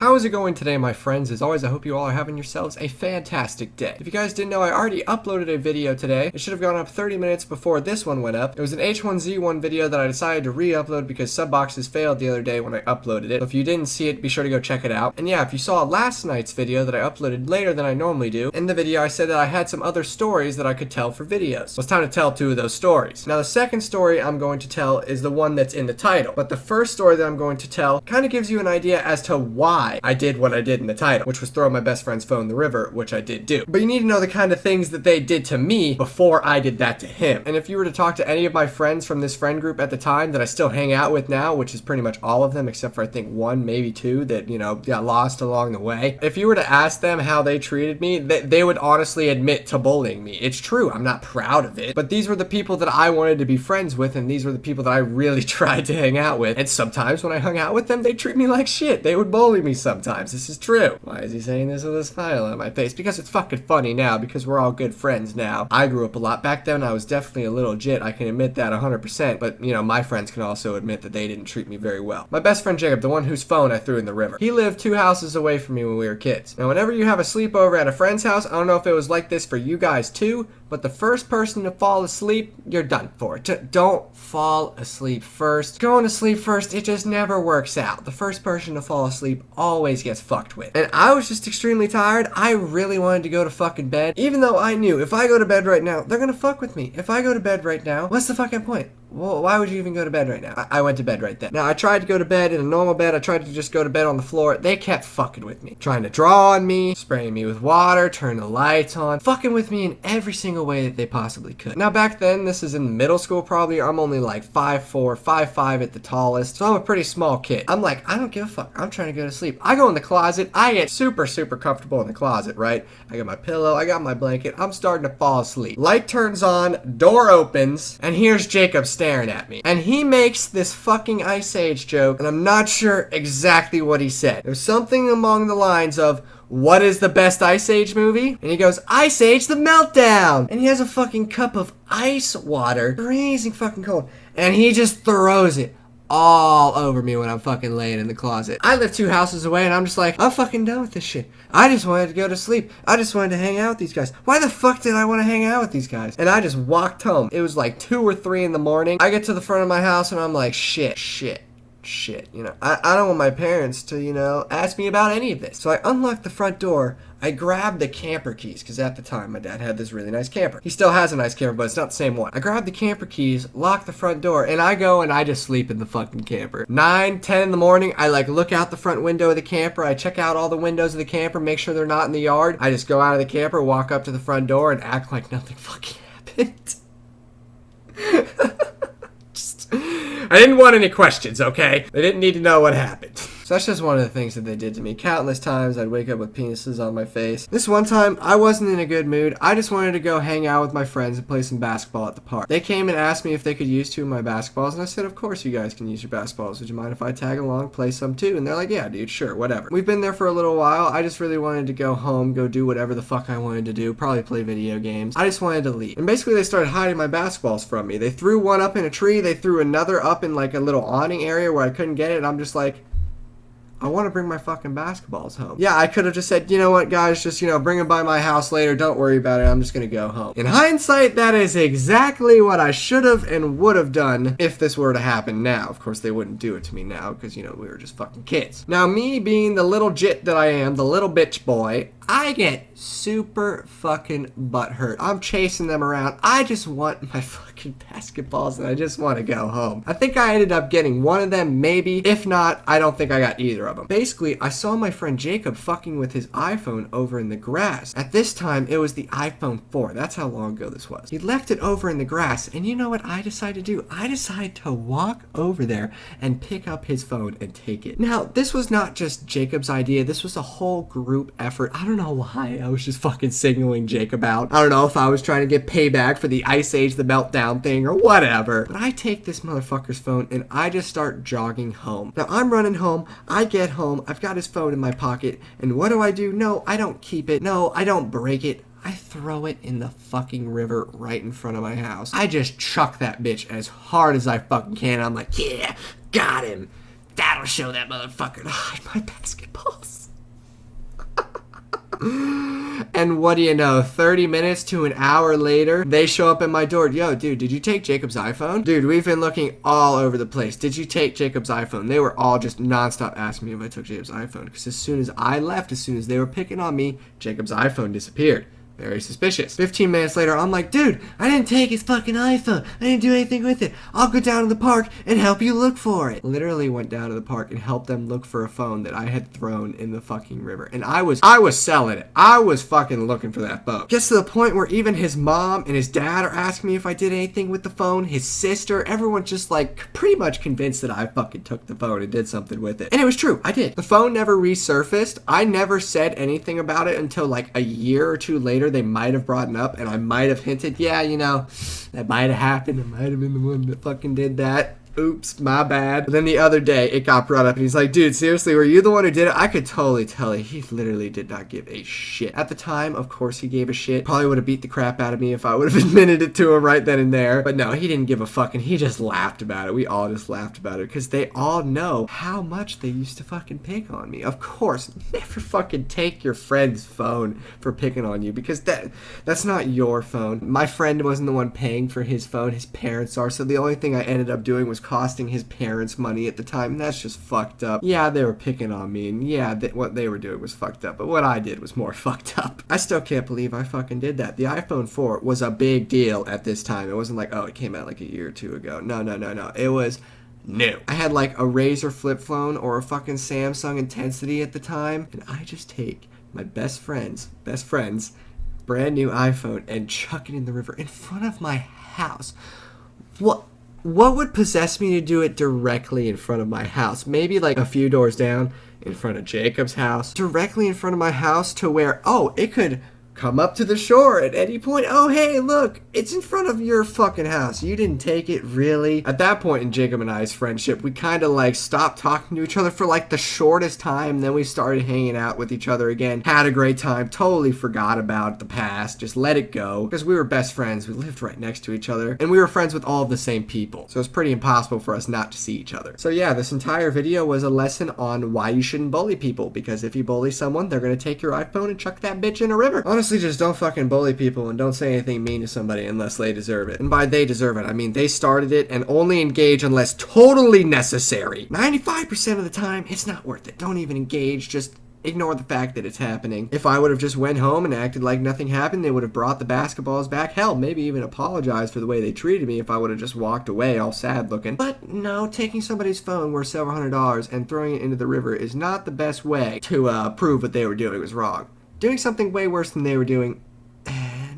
How is it going today, my friends? As always, I hope you all are having yourselves a fantastic day. If you guys didn't know, I already uploaded a video today. It should have gone up 30 minutes before this one went up. It was an H1Z1 video that I decided to re-upload because Subboxes failed the other day when I uploaded it. So if you didn't see it, be sure to go check it out. And yeah, if you saw last night's video that I uploaded later than I normally do, in the video I said that I had some other stories that I could tell for videos. Well, it's time to tell 2 of those stories. Now, the second story I'm going to tell is the one that's in the title. But the first story that I'm going to tell kind of gives you an idea as to why I did what I did in the title, which was throw my best friend's phone in the river, which I did do. But you need to know the kind of things that they did to me before I did that to him. And if you were to talk to any of my friends from this friend group at the time that I still hang out with now, which is pretty much all of them, except for I think 1, maybe 2 that, got lost along the way. If you were to ask them how they treated me, they would honestly admit to bullying me. It's true, I'm not proud of it, but these were the people that I wanted to be friends with, and these were the people that I really tried to hang out with. And sometimes when I hung out with them, they treat me like shit. They would bully me sometimes. This is true. Why is he saying this with a smile on my face? Because it's fucking funny now, because we're all good friends now. I grew up a lot. Back then, I was definitely a little jit. I can admit that 100%, but, my friends can also admit that they didn't treat me very well. My best friend Jacob, the one whose phone I threw in the river, he lived 2 houses away from me when we were kids. Now, whenever you have a sleepover at a friend's house, I don't know if it was like this for you guys too, but the first person to fall asleep, you're done for. Don't fall asleep first. Going to sleep first, it just never works out. The first person to fall asleep always gets fucked with. And I was just extremely tired. I really wanted to go to fucking bed, even though I knew if I go to bed right now, they're gonna fuck with me. If I go to bed right now, what's the fucking point? Well, why would you even go to bed right now? I went to bed right then. Now, I tried to go to bed in a normal bed. I tried to just go to bed on the floor. They kept fucking with me. Trying to draw on me, spraying me with water, turning the lights on, fucking with me in every single way that they possibly could. Now, back then, this is in middle school probably. I'm only like 5'4", 5'5" at the tallest. So I'm a pretty small kid. I'm like, I don't give a fuck. I'm trying to go to sleep. I go in the closet. I get super, super comfortable in the closet, right? I got my pillow. I got my blanket. I'm starting to fall asleep. Light turns on. Door opens. And here's Jacob staring at me. And he makes this fucking Ice Age joke, and I'm not sure exactly what he said. It was something along the lines of, what is the best Ice Age movie? And he goes, Ice Age the Meltdown! And he has a fucking cup of ice water, freezing fucking cold, and he just throws it all over me when I'm fucking laying in the closet. I live 2 houses away, and I'm just like, I'm fucking done with this shit. I just wanted to go to sleep. I just wanted to hang out with these guys. Why the fuck did I want to hang out with these guys? And I just walked home. It was like 2 or 3 in the morning. I get to the front of my house, and I'm like, shit. I don't want my parents to, ask me about any of this. So I unlock the front door. I grabbed the camper keys, because at the time my dad had this really nice camper. He still has a nice camper, but it's not the same one. I grabbed the camper keys, lock the front door, and I go and I just sleep in the fucking camper. 9, 10 in the morning, I look out the front window of the camper. I check out all the windows of the camper, make sure they're not in the yard. I just go out of the camper, walk up to the front door, and act like nothing fucking happened. I didn't want any questions, okay? They didn't need to know what happened. So that's just one of the things that they did to me. Countless times I'd wake up with penises on my face. This one time, I wasn't in a good mood. I just wanted to go hang out with my friends and play some basketball at the park. They came and asked me if they could use 2 of my basketballs, and I said, of course you guys can use your basketballs. Would you mind if I tag along, play some too? And they're like, yeah, dude, sure, whatever. We've been there for a little while. I just really wanted to go home, go do whatever the fuck I wanted to do, probably play video games. I just wanted to leave. And basically they started hiding my basketballs from me. They threw one up in a tree. They threw another up in like a little awning area where I couldn't get it. And I'm just like, I want to bring my fucking basketballs home. Yeah, I could have just said, you know what, guys, just, bring them by my house later. Don't worry about it. I'm just going to go home. In hindsight, that is exactly what I should have and would have done if this were to happen now. Of course, they wouldn't do it to me now because, we were just fucking kids. Now, me being the little jit that I am, the little bitch boy, I get super fucking butthurt. I'm chasing them around. I just want my fucking basketballs and I just want to go home. I think I ended up getting one of them, maybe. If not, I don't think I got either of them. Basically, I saw my friend Jacob fucking with his iPhone over in the grass. At this time, it was the iPhone 4. That's how long ago this was. He left it over in the grass, and you know what I decided to do? I decided to walk over there and pick up his phone and take it. Now, this was not just Jacob's idea. This was a whole group effort. I don't know why I was just fucking signaling Jacob out. I don't know if I was trying to get payback for the Ice Age the Meltdown thing or whatever. But I take this motherfucker's phone and I just start jogging home. Now I'm running home. I get home. I've got his phone in my pocket. And what do? No, I don't keep it. No, I don't break it. I throw it in the fucking river right in front of my house. I just chuck that bitch as hard as I fucking can. I'm like, yeah, got him. that'll show that motherfucker to hide my basketballs. And what do you know, 30 minutes to an hour later, they show up at my door. Yo, dude, did you take Jacob's iPhone? Dude, we've been looking all over the place. Did you take Jacob's iPhone? They were all just nonstop asking me if I took Jacob's iPhone. Because as soon as I left, as soon as they were picking on me, Jacob's iPhone disappeared. Very suspicious. 15 minutes later, I'm like, dude, I didn't take his fucking iPhone. I didn't do anything with it. I'll go down to the park and help you look for it. Literally went down to the park and helped them look for a phone that I had thrown in the fucking river. And I was selling it. I was fucking looking for that phone. Gets to the point where even his mom and his dad are asking me if I did anything with the phone. His sister, everyone's just like pretty much convinced that I fucking took the phone and did something with it. And it was true. I did. The phone never resurfaced. I never said anything about it until like a year or two later. They might have brought it up and I might have hinted, yeah, you know, that might have happened. I might have been the one that fucking did that. Oops, my bad. But then the other day, it got brought up, and he's like, dude, seriously, were you the one who did it? I could totally tell you. He literally did not give a shit. At the time, of course, he gave a shit. Probably would have beat the crap out of me if I would have admitted it to him right then and there. But no, he didn't give a fucking, he just laughed about it. We all just laughed about it, because they all know how much they used to fucking pick on me. Of course, never fucking take your friend's phone for picking on you, because that's not your phone. My friend wasn't the one paying for his phone. His parents are, so the only thing I ended up doing was costing his parents money at the time, and that's just fucked up. Yeah, they were picking on me, and yeah, what they were doing was fucked up, but what I did was more fucked up. I still can't believe I fucking did that. The iPhone 4 was a big deal at this time. It wasn't like, oh, it came out like a year or two ago. No. It was new. I had like a Razr flip phone or a fucking Samsung Intensity at the time, and I just take my best friend's brand new iPhone and chuck it in the river in front of my house. What would possess me to do it directly in front of my house? Maybe like a few doors down in front of Jacob's house. Directly in front of my house to where, oh, it could come up to the shore at any point. Oh, hey, look, it's in front of your fucking house. You didn't take it, really? At that point in Jacob and I's friendship, we kind of like stopped talking to each other for like the shortest time. Then we started hanging out with each other again. Had a great time. Totally forgot about the past. Just let it go. Because we were best friends. We lived right next to each other. And we were friends with all of the same people. So it's pretty impossible for us not to see each other. So yeah, this entire video was a lesson on why you shouldn't bully people. Because if you bully someone, they're going to take your iPhone and chuck that bitch in a river. Honestly, just don't fucking bully people and don't say anything mean to somebody unless they deserve it. And by they deserve it, I mean they started it, and only engage unless totally necessary. 95% of the time, it's not worth it. Don't even engage, just ignore the fact that it's happening. If I would have just went home and acted like nothing happened, they would have brought the basketballs back. Hell, maybe even apologized for the way they treated me if I would have just walked away all sad looking. But no, taking somebody's phone worth several $100s and throwing it into the river is not the best way to prove what they were doing was wrong. Doing something way worse than they were doing,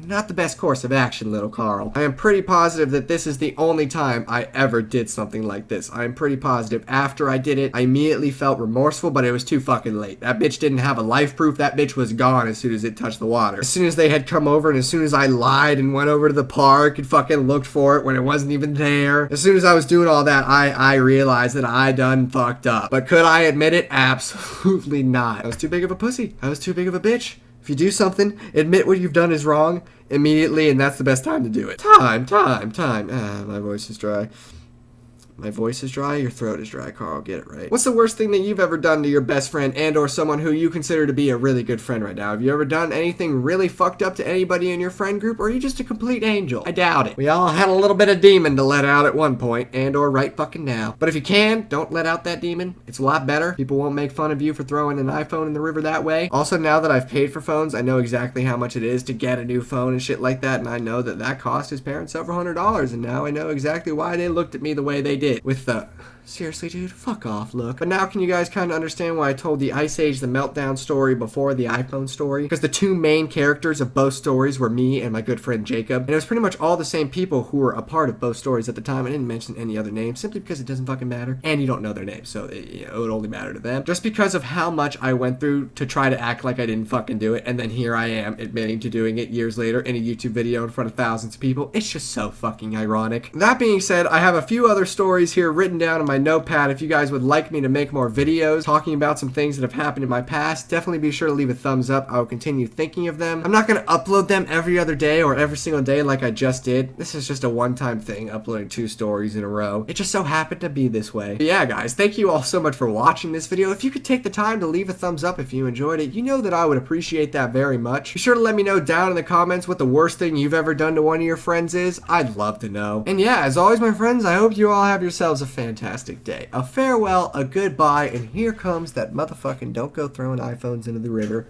not the best course of action, little Carl. I am pretty positive that this is the only time I ever did something like this. I am pretty positive. After I did it, I immediately felt remorseful, but it was too fucking late. That bitch didn't have a life proof. That bitch was gone as soon as it touched the water. As soon as they had come over, and as soon as I lied and went over to the park and fucking looked for it when it wasn't even there, as soon as I was doing all that, I realized that I done fucked up. But could I admit it? Absolutely not. I was too big of a pussy. I was too big of a bitch. If you do something, admit what you've done is wrong immediately, and that's the best time to do it. Time. My voice is dry. My voice is dry, your throat is dry, Carl. Get it right. What's the worst thing that you've ever done to your best friend and or someone who you consider to be a really good friend right now? Have you ever done anything really fucked up to anybody in your friend group, or are you just a complete angel? I doubt it. We all had a little bit of demon to let out at one point, and or right fucking now. But if you can, don't let out that demon. It's a lot better. People won't make fun of you for throwing an iPhone in the river that way. Also, now that I've paid for phones, I know exactly how much it is to get a new phone and shit like that, and I know that that cost his parents several $100s, and now I know exactly why they looked at me the way they did. With the, seriously, dude, fuck off look. But now can you guys kind of understand why I told the Ice Age the Meltdown story before the iPhone story? Because the two main characters of both stories were me and my good friend Jacob, and it was pretty much all the same people who were a part of both stories at the time. I didn't mention any other names simply because it doesn't fucking matter, and you don't know their names, so it would only matter to them. Just because of how much I went through to try to act like I didn't fucking do it, and then here I am admitting to doing it years later in a YouTube video in front of thousands of people. It's just so fucking ironic. That being said, I have a few other stories here written down in my notepad if you guys would like me to make more videos talking about some things that have happened in my past. Definitely be sure to leave a thumbs up. I will continue thinking of them. I'm not going to upload them every other day or every single day like I just did. This is just a one-time thing, uploading 2 stories in a row. It just so happened to be this way. But yeah, guys, thank you all so much for watching this video. If you could take the time to leave a thumbs up if you enjoyed it, you know that I would appreciate that very much. Be sure to let me know down in the comments what the worst thing you've ever done to one of your friends is. I'd love to know. And yeah, as always, my friends, I hope you all have yourselves a fantastic day. A farewell, a goodbye, and here comes that motherfucking don't go throwing iPhones into the river.